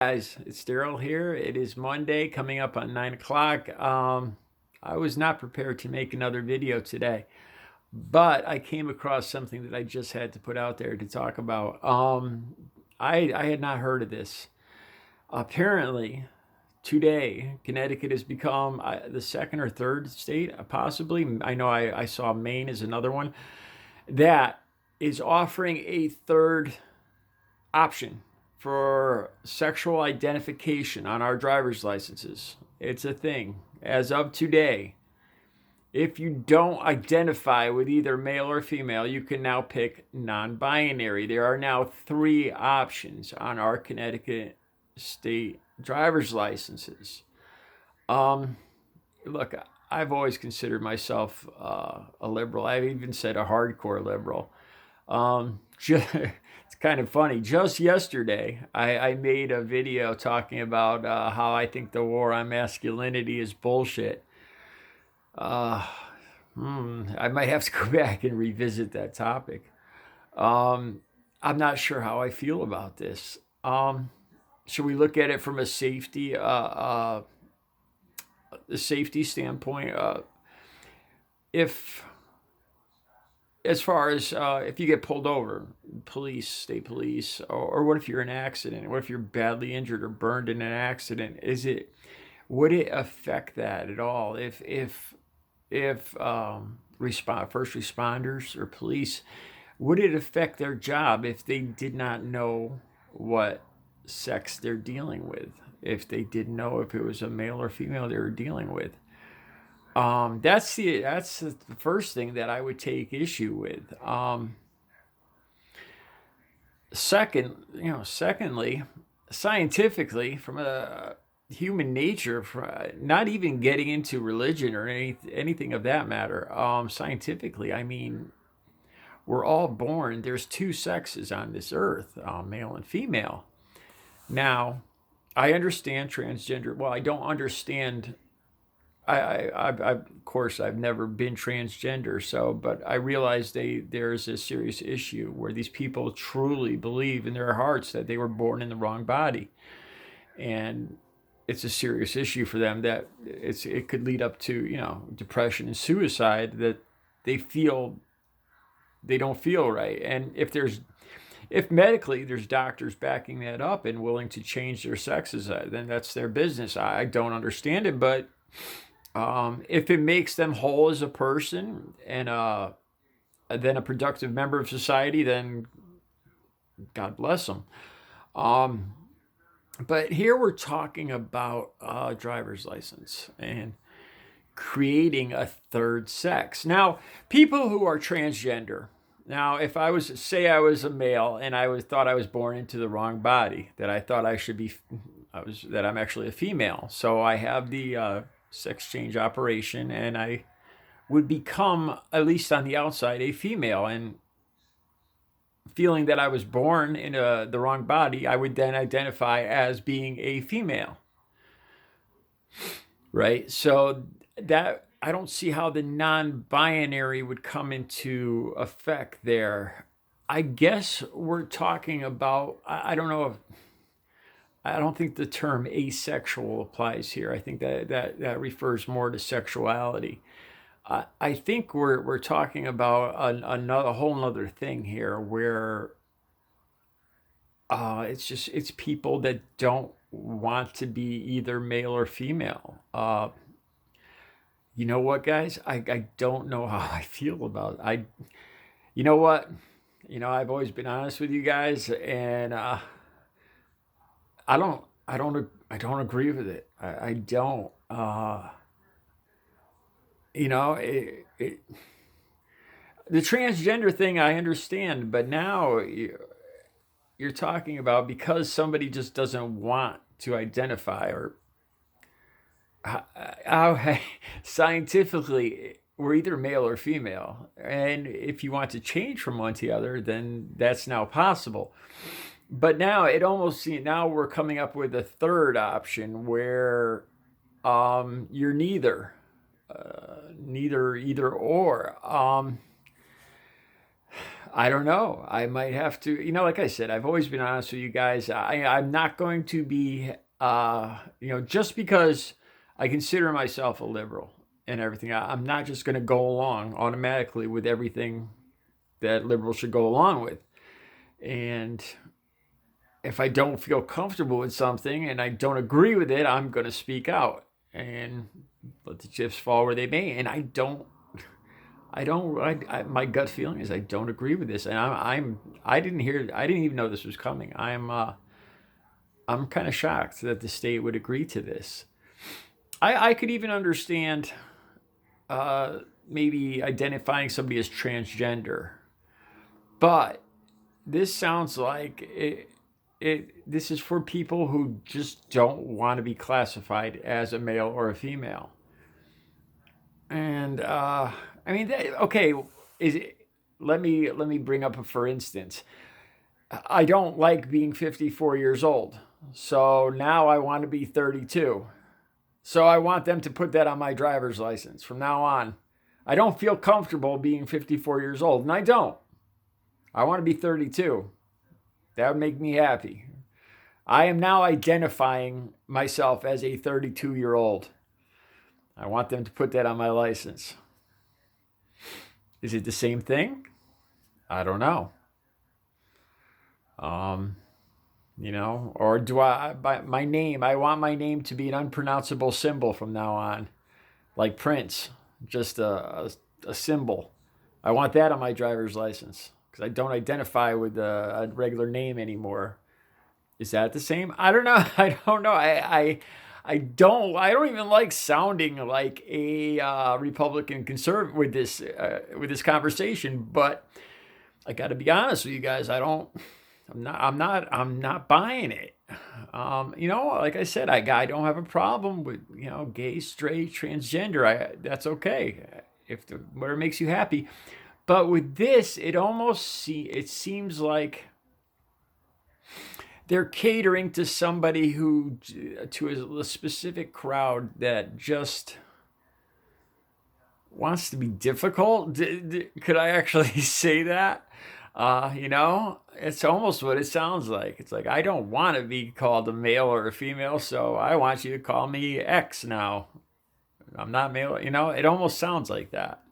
Guys, it's Daryl here. It is Monday, coming up on 9 o'clock. I was not prepared to make another video today, but I came across something that I just had to put out there to talk about. I had not heard of this. Apparently, today, Connecticut has become the second or third state, possibly. I know I saw Maine as another one, that is offering a third option for sexual identification on our driver's licenses. It's a thing. As of today, if you don't identify with either male or female, you can now pick non binary. There are now three options on our Connecticut state driver's licenses. Um, Look, I've always considered myself a liberal. I've even said a hardcore liberal. It's kind of funny. Just yesterday, I made a video talking about how I think the war on masculinity is bullshit. Uh, I might have to go back and revisit that topic. Um, I'm not sure how I feel about this. Should we look at it from a safety standpoint? If as far as if you get pulled over, police, state police, or what if you're in an accident? What if you're badly injured or burned in an accident? Would it affect that at all? If first responders or police, would it affect their job if they did not know what sex they're dealing with? If they didn't know if it was a male or female they were dealing with? That's the first thing that I would take issue with. Secondly, scientifically, from a human nature, not even getting into religion or anything of that matter. Scientifically, I mean, we're all born. There's two sexes on this earth, male and female. Now, I understand transgender. Well, I don't understand. Of course, I've never been transgender, but I realize there's a serious issue where these people truly believe in their hearts that they were born in the wrong body, and it's a serious issue for them that it could lead up to depression and suicide, that they feel they don't feel right, and if medically there's doctors backing that up and willing to change their sexes, then that's their business. I don't understand it, but if it makes them whole as a person and then a productive member of society, then God bless them. Um, but here we're talking about a driver's license and creating a third sex. Now, people who are transgender. Now, if I was say I was a male and thought I was born into the wrong body, that I thought I should be, that I'm actually a female. So I have the sex change operation, and I would become, at least on the outside, a female. And feeling that I was born in the wrong body, I would then identify as being a female. Right? So that I don't see how the non-binary would come into effect there. I guess we're talking about, I don't know if, I don't think the term asexual applies here. I think that refers more to sexuality. I think we're talking about a whole other thing here, where it's people that don't want to be either male or female. You know what, guys? I don't know how I feel about it. You know what? I've always been honest with you guys, and I don't agree with it. I don't. You know, the transgender thing I understand, but now you're talking about because somebody just doesn't want to identify, or how scientifically we're either male or female, and if you want to change from one to the other, then that's now possible. But now it almost seems, now we're coming up with a third option where you're neither either or. I don't know. I might have to, like I said, I've always been honest with you guys. I'm not going to be, just because I consider myself a liberal and everything, I'm not just going to go along automatically with everything that liberals should go along with. And if I don't feel comfortable with something and I don't agree with it, I'm going to speak out and let the chips fall where they may. And my gut feeling is I don't agree with this, and I didn't hear, I didn't even know this was coming. I'm kind of shocked that the state would agree to this. I could even understand maybe identifying somebody as transgender, but this sounds like this is for people who just don't want to be classified as a male or a female. And I mean, okay, is it, let me bring up a for instance. I don't like being 54 years old. So now I want to be 32. So I want them to put that on my driver's license from now on. I don't feel comfortable being 54 years old, and I don't. I want to be 32. That would make me happy. I am now identifying myself as a 32-year-old. I want them to put that on my license. Is it the same thing? I don't know. Um, or do I, by my name, I want my name to be an unpronounceable symbol from now on, like Prince, just a symbol. I want that on my driver's license because I don't identify with a regular name anymore. Is that the same? I don't know. I don't know. I don't even like sounding like a Republican conservative with this conversation, but I got to be honest with you guys. I'm not buying it. Like I said, I don't have a problem with, gay, straight, transgender. That's okay if whatever makes you happy. But with this, it seems like they're catering to somebody to a specific crowd that just wants to be difficult. Could I actually say that? It's almost what it sounds like. It's like, I don't want to be called a male or a female, so I want you to call me X now. I'm not male. It almost sounds like that.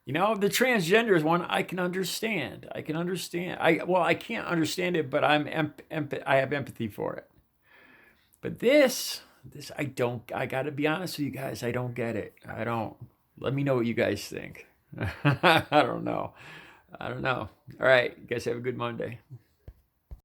The transgenders one, I can understand. I can understand. I can't understand it, but I have empathy for it. But this, I don't. I got to be honest with you guys. I don't get it. I don't. Let me know what you guys think. I don't know. I don't know. All right. You guys have a good Monday.